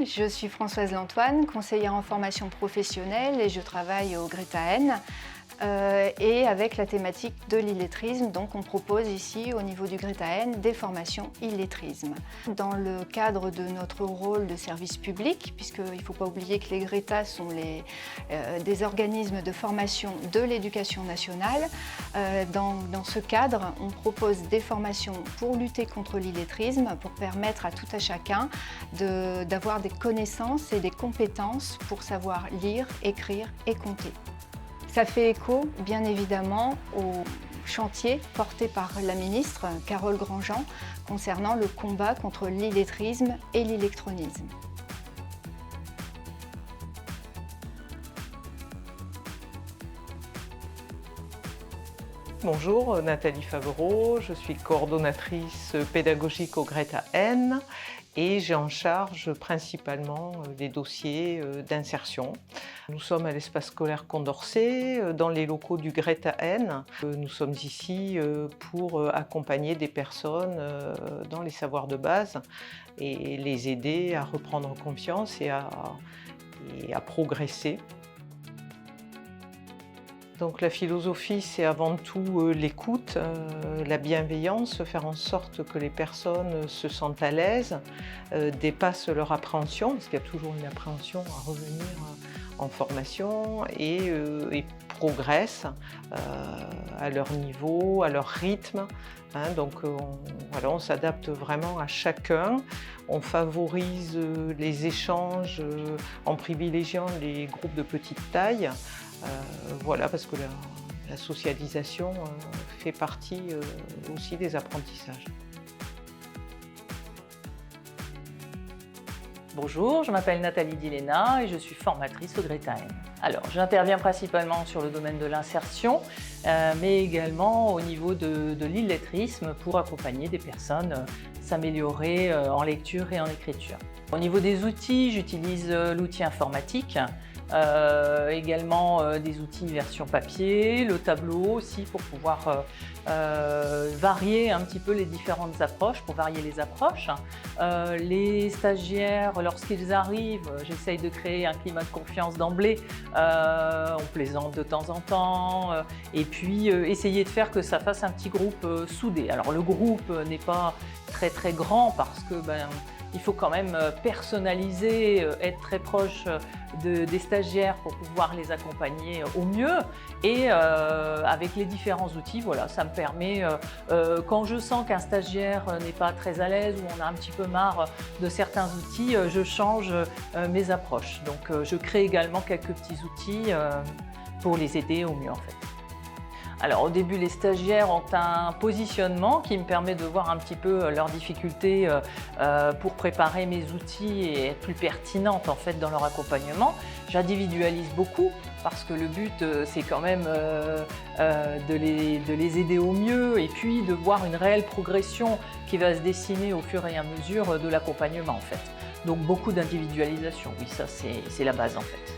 Je suis Françoise Lantoine, conseillère en formation professionnelle et je travaille au GRETA-N et avec la thématique de l'illettrisme. Donc on propose ici au niveau du GRETA-N des formations illettrisme. Dans le cadre de notre rôle de service public, puisqu'il ne faut pas oublier que les GRETA sont des organismes de formation de l'éducation nationale, dans ce cadre on propose des formations pour lutter contre l'illettrisme, pour permettre à tout à chacun d'avoir des connaissances et des compétences pour savoir lire, écrire et compter. Ça fait écho, bien évidemment, au chantier porté par la ministre Carole Grandjean concernant le combat contre l'illettrisme et l'électronisme. Bonjour, Nathalie Favreau, je suis coordonnatrice pédagogique au GRETA-N et j'ai en charge principalement les dossiers d'insertion. Nous sommes à l'espace scolaire Condorcet, dans les locaux du GRETA-N. Nous sommes ici pour accompagner des personnes dans les savoirs de base et les aider à reprendre confiance et à progresser. Donc la philosophie, c'est avant tout l'écoute, la bienveillance, faire en sorte que les personnes se sentent à l'aise, dépassent leur appréhension, parce qu'il y a toujours une appréhension à revenir en formation, et progressent à leur niveau, à leur rythme. Donc on s'adapte vraiment à chacun, on favorise les échanges en privilégiant les groupes de petite taille. Parce que la socialisation fait partie aussi des apprentissages. Bonjour, je m'appelle Nathalie Dilena et je suis formatrice au GRETA-N. Alors, j'interviens principalement sur le domaine de l'insertion, mais également au niveau de l'illettrisme pour accompagner des personnes s'améliorer en lecture et en écriture. Au niveau des outils, j'utilise l'outil informatique, également des outils version papier, le tableau aussi pour pouvoir varier un petit peu les différentes approches, pour varier les approches. Les stagiaires, lorsqu'ils arrivent, j'essaye de créer un climat de confiance d'emblée. On plaisante de temps en temps et puis essayer de faire que ça fasse un petit groupe soudé. Alors le groupe n'est pas très grand parce que il faut quand même personnaliser, être très proche des stagiaires pour pouvoir les accompagner au mieux. Et avec les différents outils, voilà, ça me permet, quand je sens qu'un stagiaire n'est pas très à l'aise ou on a un petit peu marre de certains outils, je change mes approches. Donc je crée également quelques petits outils pour les aider au mieux en fait. Alors au début, les stagiaires ont un positionnement qui me permet de voir un petit peu leurs difficultés pour préparer mes outils et être plus pertinente en fait dans leur accompagnement. J'individualise beaucoup parce que le but c'est quand même de les aider au mieux et puis de voir une réelle progression qui va se dessiner au fur et à mesure de l'accompagnement en fait. Donc beaucoup d'individualisation, oui ça c'est la base en fait.